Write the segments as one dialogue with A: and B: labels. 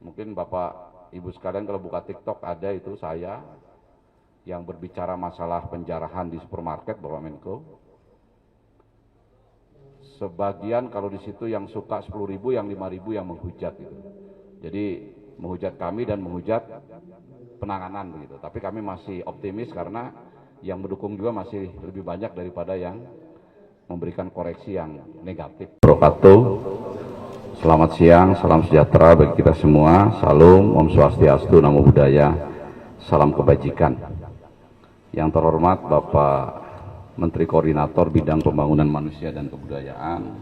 A: Mungkin Bapak Ibu sekalian kalau buka TikTok ada itu saya yang berbicara masalah penjarahan di supermarket, Bapak Menko. Sebagian kalau di situ yang suka 10.000, yang 5.000 yang menghujat gitu. Jadi menghujat kami dan menghujat penanganan begitu. Tapi kami masih optimis karena yang mendukung juga masih lebih banyak daripada yang memberikan koreksi yang negatif. Wabarakatuh. Selamat siang, salam sejahtera bagi kita semua. Salam, Om Swastiastu, Namo Buddhaya, salam kebajikan. Yang terhormat Bapak Menteri Koordinator Bidang Pembangunan Manusia dan Kebudayaan,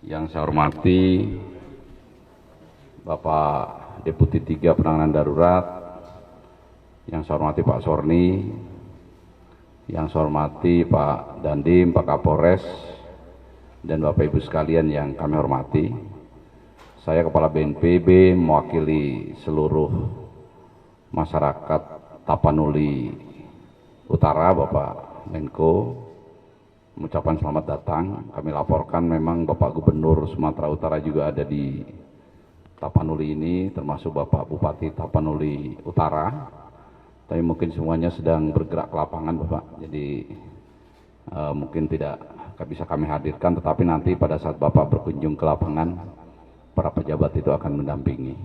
A: yang saya hormati Bapak Deputi 3 Penanganan Darurat, yang saya hormati Pak Sorni, yang saya hormati Pak Dandim, Pak Kapolres, dan Bapak Ibu sekalian yang kami hormati. Saya Kepala BNPB mewakili seluruh masyarakat Tapanuli Utara, Bapak Menko, mengucapkan selamat datang. Kami laporkan memang Bapak Gubernur Sumatera Utara juga ada di Tapanuli ini, termasuk Bapak Bupati Tapanuli Utara. Tapi mungkin semuanya sedang bergerak ke lapangan, Bapak. Jadi mungkin tidak bisa kami hadirkan, tetapi nanti pada saat Bapak berkunjung ke lapangan, para pejabat itu akan mendampingi.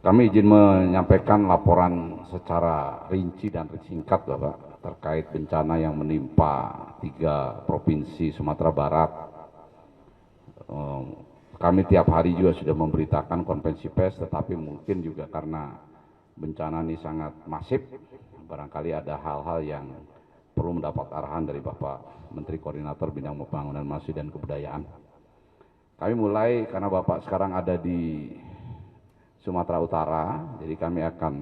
A: Kami izin menyampaikan laporan secara rinci dan singkat, Bapak, terkait bencana yang menimpa 3 provinsi Sumatera Barat. Kami tiap hari juga sudah memberitakan konferensi pers, tetapi mungkin juga karena bencana ini sangat masif, barangkali ada hal-hal yang perlu mendapat arahan dari Bapak Menteri Koordinator Bidang Pembangunan Manusia dan Kebudayaan. Kami mulai karena Bapak sekarang ada di Sumatera Utara, jadi kami akan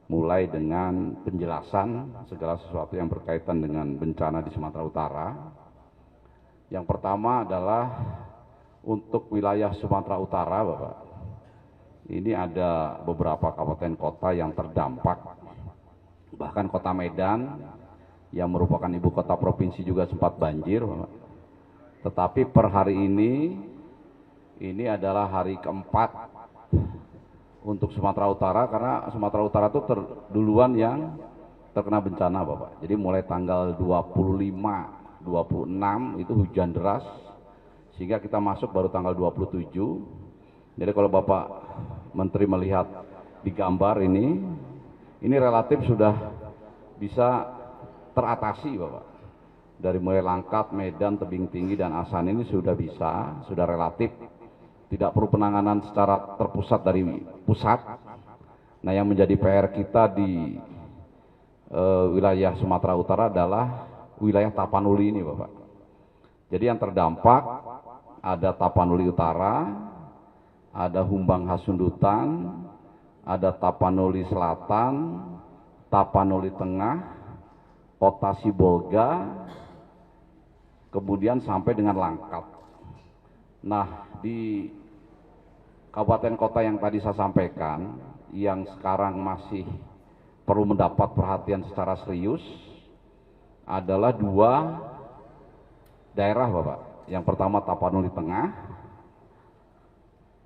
A: mulai dengan penjelasan segala sesuatu yang berkaitan dengan bencana di Sumatera Utara. Yang pertama adalah untuk wilayah Sumatera Utara, Bapak. Ini ada beberapa kabupaten kota yang terdampak, bahkan kota Medan yang merupakan ibu kota provinsi juga sempat banjir, Bapak. Tetapi per hari ini adalah hari keempat untuk Sumatera Utara, karena Sumatera Utara itu duluan yang terkena bencana, Bapak. Jadi mulai tanggal 25, 26 itu hujan deras, sehingga kita masuk baru tanggal 27. Jadi kalau Bapak Menteri melihat di gambar ini relatif sudah bisa teratasi, Bapak. Dari mulai Langkat, Medan, Tebing Tinggi, dan Asan ini sudah relatif. Tidak perlu penanganan secara terpusat dari pusat. Nah, yang menjadi PR kita di wilayah Sumatera Utara adalah wilayah Tapanuli ini, Bapak. Jadi yang terdampak ada Tapanuli Utara, ada Humbang Hasundutan, ada Tapanuli Selatan, Tapanuli Tengah, Kota Sibolga, kemudian sampai dengan Langkat. Nah, di kabupaten kota yang tadi saya sampaikan, yang sekarang masih perlu mendapat perhatian secara serius adalah 2 daerah, Bapak. Yang pertama Tapanuli Tengah,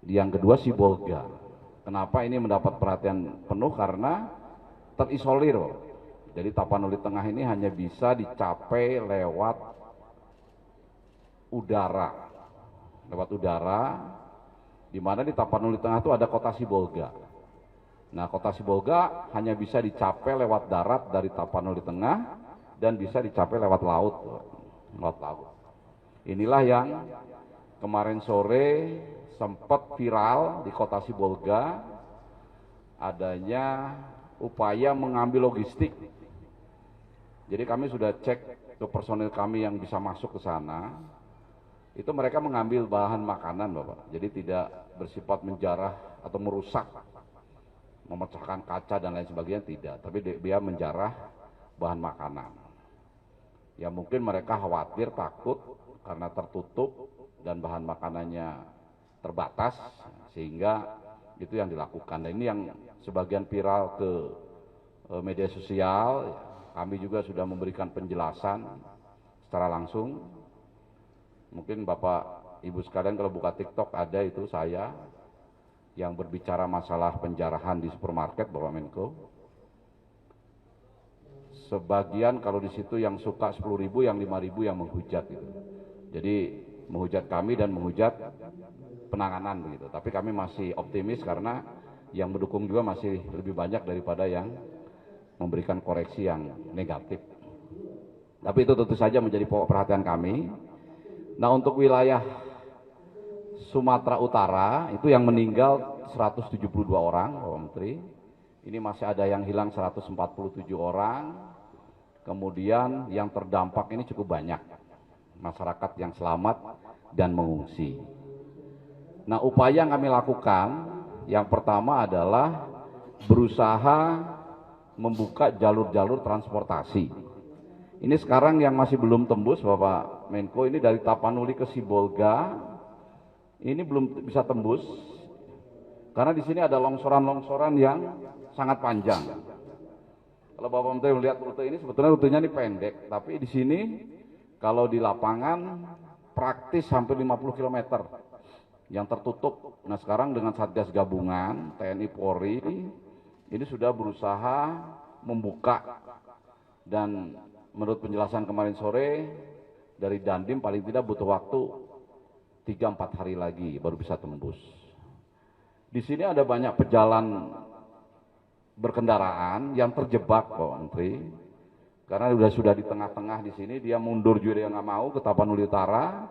A: yang kedua Sibolga. Kenapa ini mendapat perhatian penuh? Karena terisolir, Bapak. Jadi Tapanuli Tengah ini hanya bisa dicapai lewat udara, di mana di Tapanuli Tengah itu ada kota Sibolga. Nah, kota Sibolga hanya bisa dicapai lewat darat dari Tapanuli Tengah dan bisa dicapai lewat laut. Inilah yang kemarin sore sempat viral di kota Sibolga, adanya upaya mengambil logistik. Jadi kami sudah cek ke personil kami yang bisa masuk ke sana. Itu mereka mengambil bahan makanan, Bapak. Jadi tidak bersifat menjarah atau merusak, memecahkan kaca dan lain sebagainya, tidak. Tapi dia menjarah bahan makanan. Ya mungkin mereka khawatir, takut karena tertutup dan bahan makanannya terbatas, sehingga itu yang dilakukan. Dan ini yang sebagian viral ke media sosial. Kami juga sudah memberikan penjelasan secara langsung. Mungkin Bapak Ibu sekalian kalau buka TikTok ada itu saya yang berbicara masalah penjarahan di supermarket, Bapak Menko. Sebagian kalau di situ yang suka 10.000, yang 5.000 yang menghujat gitu. Jadi menghujat kami dan menghujat penanganan begitu. Tapi kami masih optimis karena yang mendukung juga masih lebih banyak daripada yang memberikan koreksi yang negatif. Tapi itu tentu saja menjadi pokok perhatian kami. Nah, untuk wilayah Sumatera Utara itu yang meninggal 172 orang, Bapak Menteri. Ini masih ada yang hilang 147 orang. Kemudian yang terdampak ini cukup banyak, masyarakat yang selamat dan mengungsi. Nah, upaya yang kami lakukan, yang pertama adalah berusaha membuka jalur-jalur transportasi. Ini sekarang yang masih belum tembus, Bapak Menko, ini dari Tapanuli ke Sibolga, ini belum bisa tembus, karena di sini ada longsoran-longsoran yang sangat panjang. Kalau Bapak Menteri melihat rute ini, sebetulnya rutenya ini pendek, tapi di sini kalau di lapangan praktis hampir 50 km yang tertutup. Nah, sekarang dengan Satgas Gabungan, TNI Polri, ini sudah berusaha membuka, dan menurut penjelasan kemarin sore dari Dandim paling tidak butuh waktu 3-4 hari lagi baru bisa tembus. Di sini ada banyak pejalan berkendaraan yang terjebak, Pak Menteri, karena sudah di tengah-tengah di sini, dia mundur juga dia nggak mau ke Tapanuli Utara,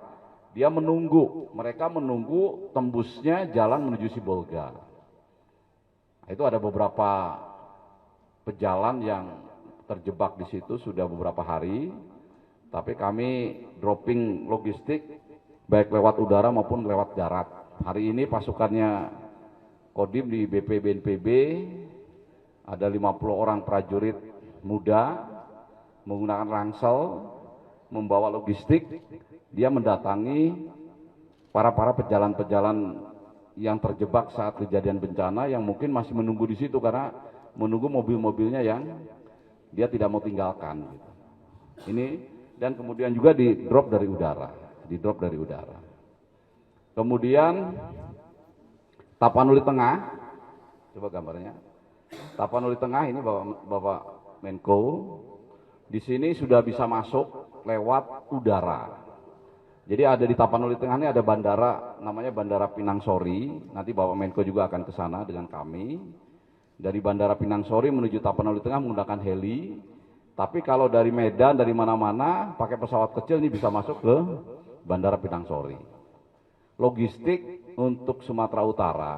A: dia menunggu, mereka menunggu tembusnya jalan menuju Sibolga. Itu ada beberapa pejalan yang terjebak di situ sudah beberapa hari, tapi kami dropping logistik baik lewat udara maupun lewat darat. Hari ini pasukannya Kodim di BP BNPB ada 50 orang prajurit muda menggunakan ransel, membawa logistik, dia mendatangi para pejalan-pejalan yang terjebak saat kejadian bencana, yang mungkin masih menunggu di situ karena menunggu mobil-mobilnya yang dia tidak mau tinggalkan. Ini, dan kemudian juga di drop dari udara, Kemudian Tapanuli Tengah, coba gambarnya. Tapanuli Tengah ini Bapak Menko, di sini sudah bisa masuk lewat udara. Jadi ada di Tapanuli Tengah ini ada bandara, namanya Bandara Pinang Sori. Nanti Bapak Menko juga akan ke sana dengan kami. Dari Bandara Pinang Sori menuju Tapanuli Tengah menggunakan heli. Tapi kalau dari Medan, dari mana-mana, pakai pesawat kecil ini bisa masuk ke Bandara Pinang Sori. Logistik untuk Sumatera Utara,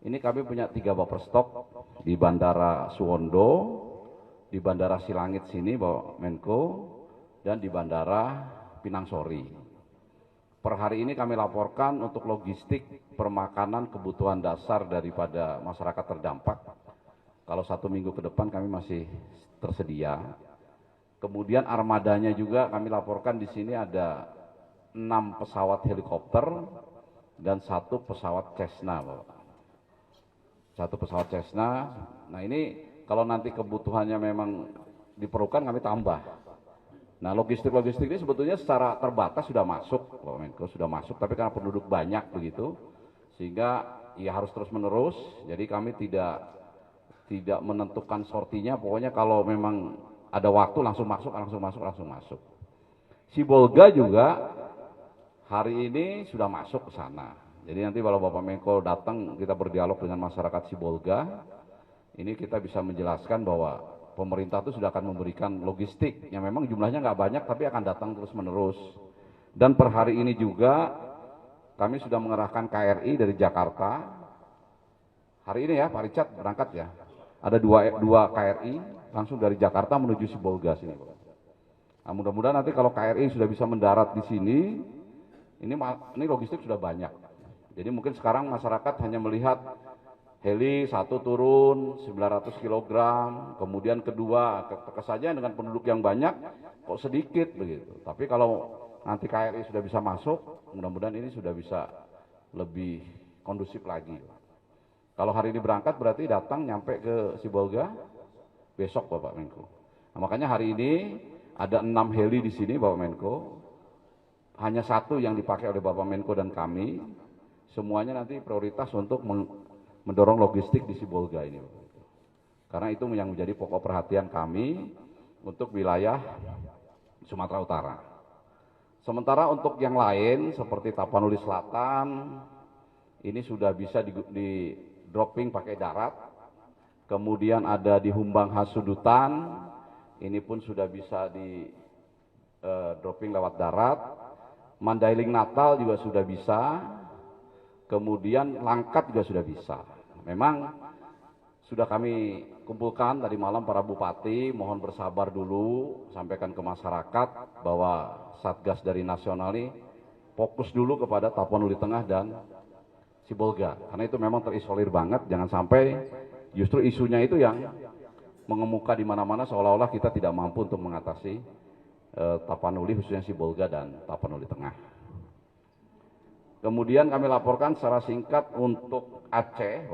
A: ini kami punya 3 buffer stok di Bandara Suwondo, di Bandara Silangit sini, Bapak Menko, dan di Bandara Pinang Sori. Per hari ini kami laporkan untuk logistik permakanan kebutuhan dasar daripada masyarakat terdampak. Kalau 1 minggu ke depan kami masih tersedia. Kemudian armadanya juga kami laporkan di sini ada 6 pesawat helikopter dan 1 pesawat Cessna, Bapak. 1 pesawat Cessna. Nah, ini kalau nanti kebutuhannya memang diperlukan kami tambah. Nah, logistik ini sebetulnya secara terbatas sudah masuk, Bapak Menko, sudah masuk, tapi karena penduduk banyak begitu, sehingga ya harus terus menerus. Jadi kami tidak menentukan sortinya, pokoknya kalau memang ada waktu langsung masuk. Sibolga juga hari ini sudah masuk ke sana. Jadi nanti kalau Bapak Menko datang, kita berdialog dengan masyarakat Sibolga, ini kita bisa menjelaskan bahwa pemerintah itu sudah akan memberikan logistik yang memang jumlahnya nggak banyak, tapi akan datang terus menerus. Dan per hari ini juga kami sudah mengerahkan KRI dari Jakarta. Hari ini ya Pak Richard berangkat ya. Ada dua KRI langsung dari Jakarta menuju Sibolga sini. Nah, mudah-mudahan nanti kalau KRI sudah bisa mendarat di sini, ini logistik sudah banyak. Jadi mungkin sekarang masyarakat hanya melihat heli 1 turun 900 kg, kemudian kedua kesannya dengan penduduk yang banyak kok sedikit begitu. Tapi kalau nanti KRI sudah bisa masuk, mudah-mudahan ini sudah bisa lebih kondusif lagi. Kalau hari ini berangkat berarti datang nyampe ke Sibolga besok, Bapak Menko. Nah, makanya hari ini ada 6 heli di sini, Bapak Menko. Hanya 1 yang dipakai oleh Bapak Menko dan kami. semuanya nanti prioritas untuk mendorong logistik di Sibolga ini. Karena itu yang menjadi pokok perhatian kami untuk wilayah Sumatera Utara. Sementara untuk yang lain seperti Tapanuli Selatan, ini sudah bisa di dropping pakai darat. Kemudian ada di Humbang Hasudutan, ini pun sudah bisa di dropping lewat darat. Mandailing Natal juga sudah bisa. Kemudian Langkat juga sudah bisa. Memang sudah kami kumpulkan tadi malam para bupati, mohon bersabar dulu, sampaikan ke masyarakat bahwa Satgas dari nasional ini fokus dulu kepada Tapanuli Tengah dan Sibolga. Karena itu memang terisolir banget, jangan sampai justru isunya itu yang mengemuka di mana-mana seolah-olah kita tidak mampu untuk mengatasi Tapanuli, khususnya Sibolga dan Tapanuli Tengah. Kemudian kami laporkan secara singkat untuk Aceh,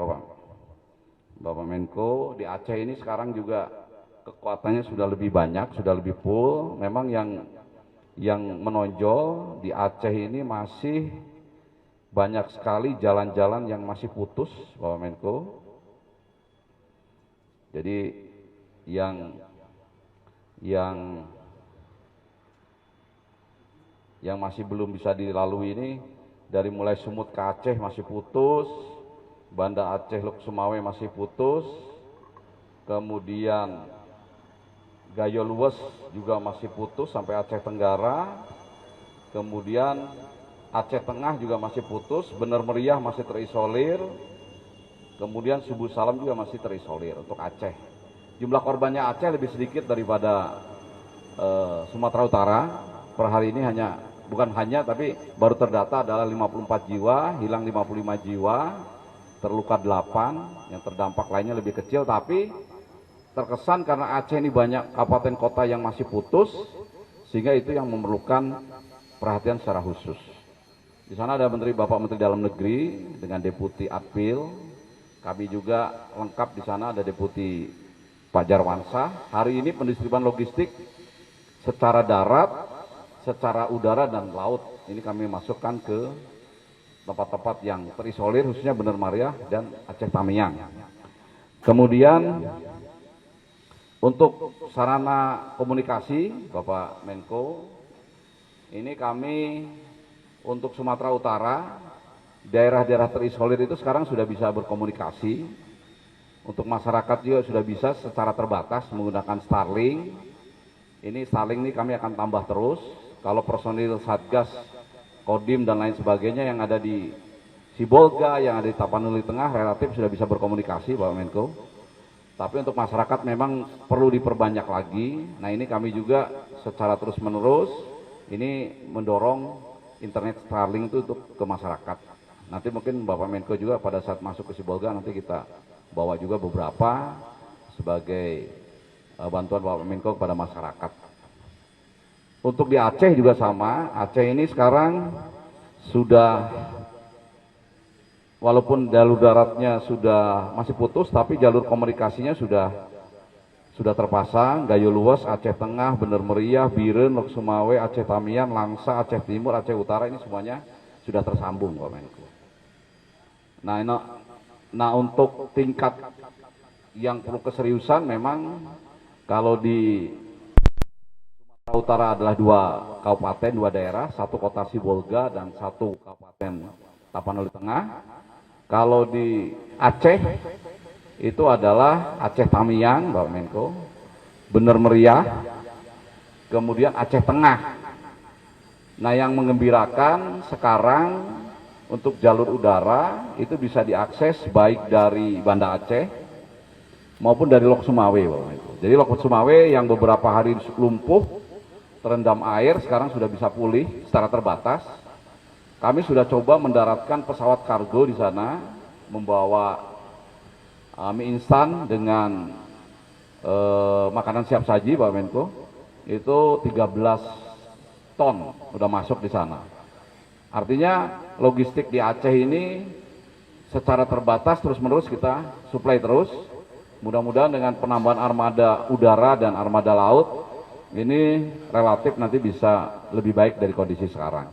A: Bapak Menko, di Aceh ini sekarang juga kekuatannya sudah lebih banyak, sudah lebih full. Memang yang menonjol di Aceh ini masih banyak sekali jalan-jalan yang masih putus, Bapak Menko. Jadi yang masih belum bisa dilalui ini dari mulai Sumut ke Aceh masih putus, Banda Aceh Luk Sumawe masih putus, kemudian Gayo Luwes juga masih putus sampai Aceh Tenggara, kemudian Aceh Tengah juga masih putus, Bener Meriah masih terisolir, kemudian Subuh Salam juga masih terisolir untuk Aceh. Jumlah korbannya Aceh lebih sedikit daripada Sumatera Utara. Per hari ini tapi baru terdata adalah 54 jiwa, hilang 55 jiwa, terluka 8, yang terdampak lainnya lebih kecil, tapi terkesan karena Aceh ini banyak kabupaten kota yang masih putus, sehingga itu yang memerlukan perhatian secara khusus. Di sana ada Bapak Menteri Dalam Negeri dengan Deputi Adpil, kami juga lengkap di sana ada Deputi Pak Jarwansyah. Hari ini pendistribusian logistik secara darat, secara udara dan laut ini kami masukkan ke tempat-tempat yang terisolir, khususnya Bener Meriah dan Aceh Tamiang. Kemudian untuk sarana komunikasi, Bapak Menko, ini kami untuk Sumatera Utara, daerah-daerah terisolir itu sekarang sudah bisa berkomunikasi. Untuk masyarakat juga sudah bisa secara terbatas menggunakan Starlink. Ini Starlink ini kami akan tambah terus. Kalau personil Satgas, Kodim dan lain sebagainya yang ada di Sibolga, yang ada di Tapanuli Tengah relatif sudah bisa berkomunikasi, Bapak Menko. Tapi untuk masyarakat memang perlu diperbanyak lagi. Nah ini kami juga secara terus menerus ini mendorong internet Starlink itu untuk ke masyarakat. Nanti mungkin Bapak Menko juga pada saat masuk ke Sibolga nanti kita bawa juga beberapa sebagai bantuan Bapak Menko kepada masyarakat. Untuk di Aceh juga sama, Aceh ini sekarang sudah, walaupun jalur daratnya sudah masih putus, tapi jalur komunikasinya sudah terpasang. Gayo Luwes, Aceh Tengah, Bener Meriah, Biren, Lok Sumawe, Aceh Tamiang, Langsa, Aceh Timur, Aceh Utara ini semuanya sudah tersambung, Pak Menko. Nah untuk tingkat yang perlu keseriusan memang kalau di Sumatera Utara adalah 2 kabupaten, 2 daerah, 1 kota Sibolga dan 1 kabupaten Tapanuli Tengah. Kalau di Aceh itu adalah Aceh Tamiang, Bapak Menko, Bener Meriah, kemudian Aceh Tengah. Nah yang mengembirakan sekarang untuk jalur udara itu bisa diakses baik dari Banda Aceh maupun dari Lok Sumawe, Bapak Menko. Jadi Lok Sumawe yang beberapa hari lumpuh, terendam air, sekarang sudah bisa pulih secara terbatas. Kami sudah coba mendaratkan pesawat kargo di sana, membawa mie instan dengan makanan siap saji, Pak Menko. Itu 13 ton sudah masuk di sana. Artinya logistik di Aceh ini secara terbatas terus-menerus kita suplai terus. Mudah-mudahan dengan penambahan armada udara dan armada laut, ini relatif nanti bisa lebih baik dari kondisi sekarang.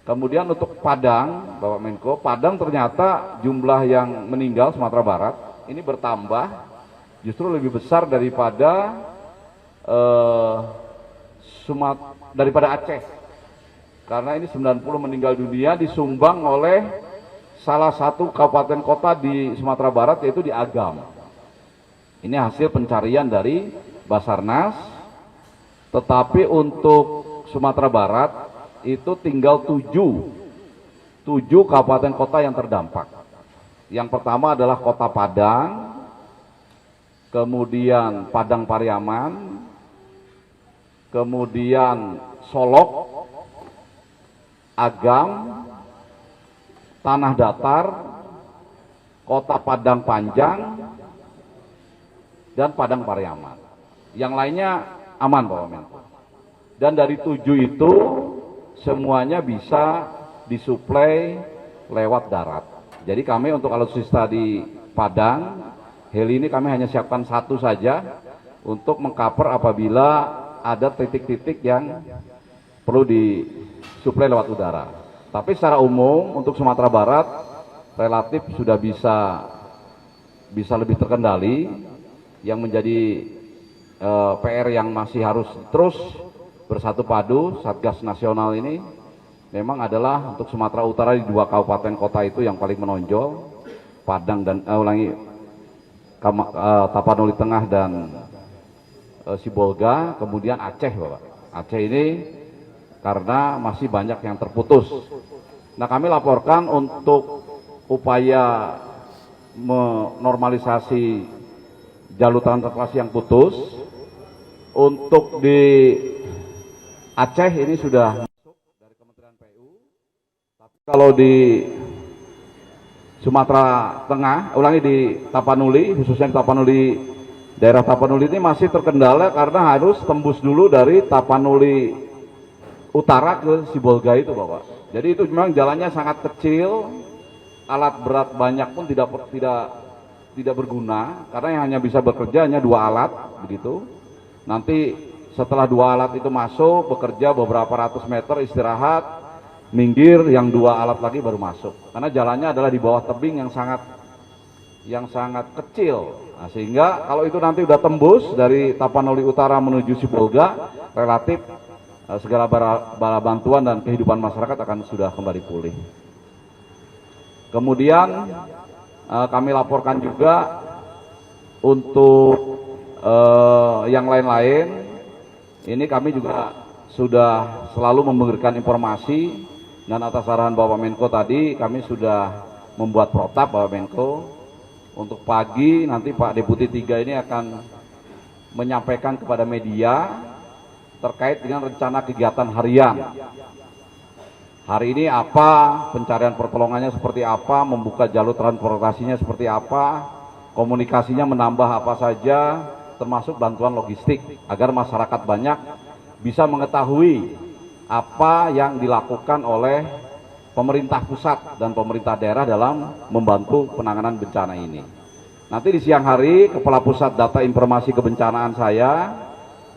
A: Kemudian untuk Padang, Bapak Menko, Padang ternyata jumlah yang meninggal Sumatera Barat ini bertambah justru lebih besar daripada daripada Aceh. Karena ini 90 meninggal dunia disumbang oleh salah satu kabupaten kota di Sumatera Barat, yaitu di Agam. Ini hasil pencarian dari Basarnas, tetapi untuk Sumatera Barat itu tinggal 7 kabupaten kota yang terdampak. Yang pertama adalah Kota Padang, kemudian Padang Pariaman, kemudian Solok, Agam, Tanah Datar, Kota Padang Panjang, dan Padang Pariaman. Yang lainnya aman, Bapak Menko. Dan dari 7 itu semuanya bisa disuplai lewat darat. Jadi kami untuk alutsista di Padang, heli ini kami hanya siapkan 1 saja untuk mengcover apabila ada titik-titik yang perlu disuplai lewat udara. Tapi secara umum untuk Sumatera Barat relatif sudah bisa lebih terkendali. Yang menjadi PR yang masih harus terus bersatu padu Satgas Nasional ini memang adalah untuk Sumatera Utara di 2 kabupaten kota itu yang paling menonjol, Padang dan Tapanuli Tengah dan Sibolga, kemudian Aceh, Bapak. Aceh ini karena masih banyak yang terputus. Nah, kami laporkan untuk upaya menormalisasi jalur transportasi yang putus. Untuk di Aceh ini sudah masuk dari Kementerian PU, tapi kalau di Sumatera Tengah, di Tapanuli, khususnya di Tapanuli, daerah Tapanuli ini masih terkendala karena harus tembus dulu dari Tapanuli Utara ke Sibolga itu, Bapak. Jadi itu memang jalannya sangat kecil, alat berat banyak pun tidak berguna, karena yang hanya bisa bekerja hanya 2 alat begitu. Nanti setelah 2 alat itu masuk bekerja beberapa ratus meter, istirahat, minggir, yang 2 alat lagi baru masuk. Karena jalannya adalah di bawah tebing yang sangat kecil. Nah, sehingga kalau itu nanti udah tembus dari Tapanuli Utara menuju Sibolga, relatif segala bala bantuan dan kehidupan masyarakat akan sudah kembali pulih. Kemudian kami laporkan juga untuk yang lain-lain, ini kami juga sudah selalu memberikan informasi, dan atas arahan Bapak Menko tadi kami sudah membuat protap, Bapak Menko. Untuk pagi nanti Pak Deputi 3 ini akan menyampaikan kepada media terkait dengan rencana kegiatan harian. Hari ini apa, pencarian pertolongannya seperti apa, membuka jalur transportasinya seperti apa, komunikasinya menambah apa saja, termasuk bantuan logistik, agar masyarakat banyak bisa mengetahui apa yang dilakukan oleh pemerintah pusat dan pemerintah daerah dalam membantu penanganan bencana ini. Nanti di siang hari, Kepala Pusat Data Informasi Kebencanaan saya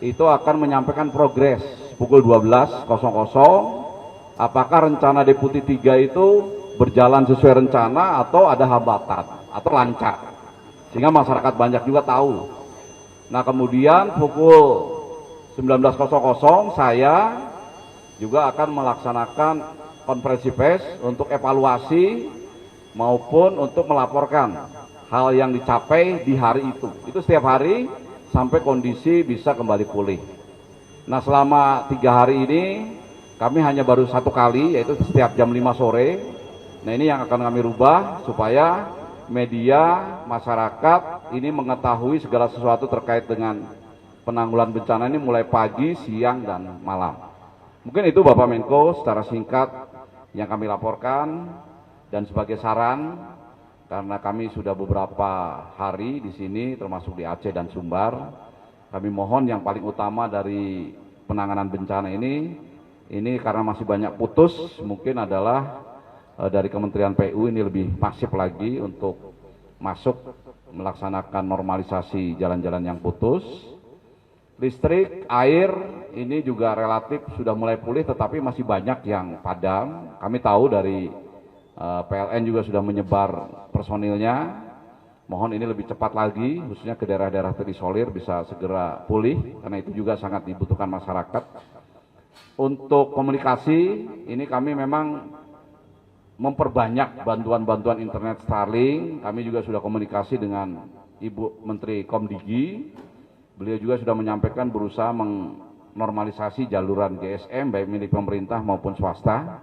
A: itu akan menyampaikan progres pukul 12.00. Apakah rencana Deputi 3 itu berjalan sesuai rencana atau ada hambatan atau lancar, sehingga masyarakat banyak juga tahu. Nah, kemudian pukul 19.00 saya juga akan melaksanakan konferensi pers untuk evaluasi maupun untuk melaporkan hal yang dicapai di hari itu. Itu setiap hari sampai kondisi bisa kembali pulih. Nah, selama 3 hari ini kami hanya baru 1 kali, yaitu setiap jam 5 sore. Nah, ini yang akan kami rubah supaya media, masyarakat ini mengetahui segala sesuatu terkait dengan penanggulangan bencana ini mulai pagi, siang, dan malam. Mungkin itu Bapak Menko secara singkat yang kami laporkan, dan sebagai saran, karena kami sudah beberapa hari di sini termasuk di Aceh dan Sumbar, kami mohon yang paling utama dari penanganan bencana ini karena masih banyak putus, mungkin adalah dari Kementerian PU ini lebih masif lagi untuk masuk melaksanakan normalisasi jalan-jalan yang putus, listrik, air, ini juga relatif sudah mulai pulih, tetapi masih banyak yang padam. Kami tahu dari PLN juga sudah menyebar personilnya. Mohon ini lebih cepat lagi, khususnya ke daerah-daerah terisolir bisa segera pulih, karena itu juga sangat dibutuhkan masyarakat. Untuk komunikasi, ini kami memang memperbanyak bantuan-bantuan internet Starlink. Kami juga sudah komunikasi dengan Ibu Menteri Komdigi. Beliau juga sudah menyampaikan berusaha menormalisasi jaluran GSM, baik milik pemerintah maupun swasta.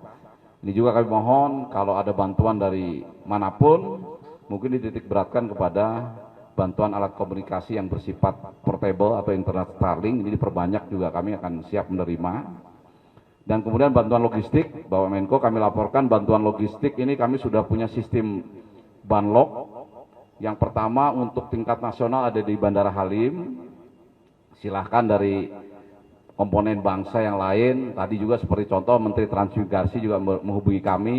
A: Ini juga kami mohon kalau ada bantuan dari manapun, mungkin dititik beratkan kepada bantuan alat komunikasi yang bersifat portable atau internet Starlink, ini diperbanyak juga, kami akan siap menerima. Dan kemudian bantuan logistik, Bapak Menko kami laporkan bantuan logistik ini kami sudah punya sistem banlog. Yang pertama untuk tingkat nasional ada di Bandara Halim, silahkan dari komponen bangsa yang lain, tadi juga seperti contoh Menteri Transmigrasi juga menghubungi kami,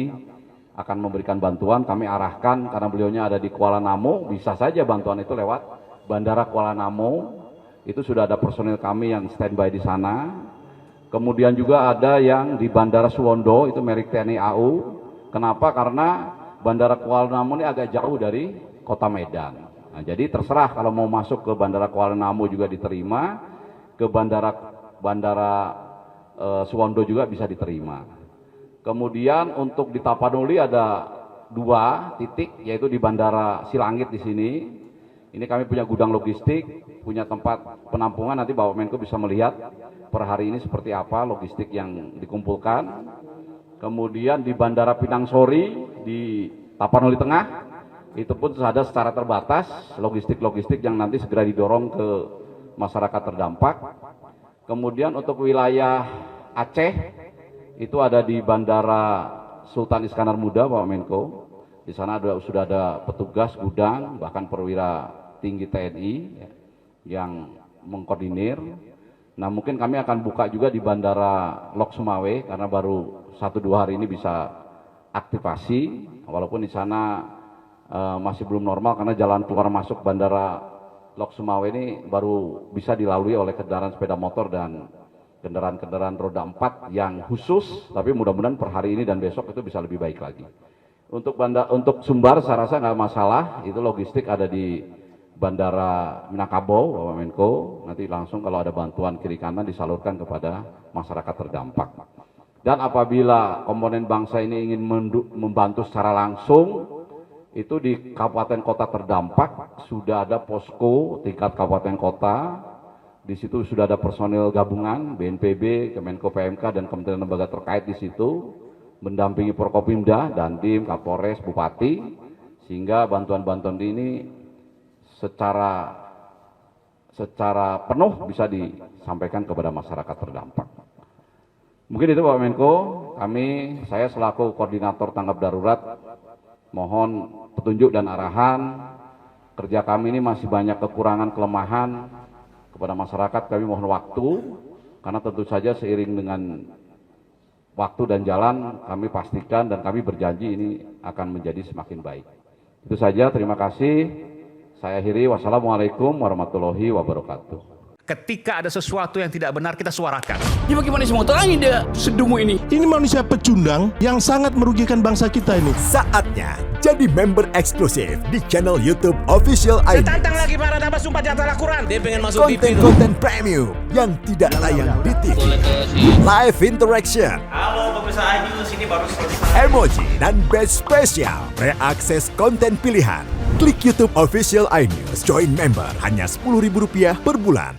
A: akan memberikan bantuan, kami arahkan karena beliaunya ada di Kuala Namu, bisa saja bantuan itu lewat Bandara Kuala Namu, itu sudah ada personil kami yang standby di sana. Kemudian juga ada yang di Bandara Suwondo, itu milik TNI AU. Kenapa? Karena Bandara Kuala Namu ini agak jauh dari kota Medan. Nah, jadi terserah kalau mau masuk ke Bandara Kuala Namu juga diterima, ke Bandara Suwondo juga bisa diterima. Kemudian untuk di Tapanuli ada 2 titik, yaitu di Bandara Silangit di sini. Ini kami punya gudang logistik, punya tempat penampungan, nanti Bapak Menko bisa melihat per hari ini seperti apa logistik yang dikumpulkan. Kemudian di Bandara Pinang Sori di Tapanuli Tengah, itu pun ada secara terbatas logistik-logistik yang nanti segera didorong ke masyarakat terdampak. Kemudian untuk wilayah Aceh, itu ada di Bandara Sultan Iskandar Muda, Bapak Menko. Di sana sudah ada petugas gudang, bahkan perwira tinggi TNI yang mengkoordinir. Nah, mungkin kami akan buka juga di Bandara Lok Sumawe, karena baru 1-2 hari ini bisa aktivasi, walaupun di sana masih belum normal, karena jalan keluar masuk Bandara Lok Sumawe ini baru bisa dilalui oleh kendaraan sepeda motor dan kendaraan-kendaraan roda 4 yang khusus, tapi mudah-mudahan per hari ini dan besok itu bisa lebih baik lagi. Untuk Sumbar saya rasa nggak masalah, itu logistik ada di Bandara Minangkabau, Bapak Menko, nanti langsung kalau ada bantuan kiri kanan disalurkan kepada masyarakat terdampak. Dan apabila komponen bangsa ini ingin membantu secara langsung, itu di kabupaten kota terdampak sudah ada posko tingkat kabupaten kota. Di situ sudah ada personil gabungan, BNPB, Kemenko PMK, dan kementerian lembaga terkait di situ, mendampingi Forkopimda, Dandim, Kapolres, Bupati, sehingga bantuan-bantuan ini secara penuh bisa disampaikan kepada masyarakat terdampak. Mungkin itu Bapak Menko, saya selaku koordinator tanggap darurat, mohon petunjuk dan arahan. Kerja kami ini masih banyak kekurangan, kelemahan. Kepada masyarakat kami mohon waktu, karena tentu saja seiring dengan waktu dan jalan kami pastikan dan kami berjanji ini akan menjadi semakin baik. Itu saja, terima kasih. Saya akhiri, wassalamualaikum warahmatullahi wabarakatuh.
B: Ketika ada sesuatu yang tidak benar, kita suarakan.
C: Ya bagaimana semua terangin dia sedungu ini?
D: Ini manusia pecundang yang sangat merugikan bangsa kita ini.
E: Saatnya jadi member eksklusif di channel YouTube Official
B: Saya
E: ID.
B: tantang lagi para dapat sumpah di atas Al-Quran. Dia pengen masuk TV.
E: Konten-konten premium yang tidak tayang di TV. Live interaction.
F: Halo pemirsa iNews, ini baru selesai.
E: Emoji dan badge spesial. Reakses konten pilihan. Klik YouTube Official iNews. Join member hanya Rp10.000 per bulan.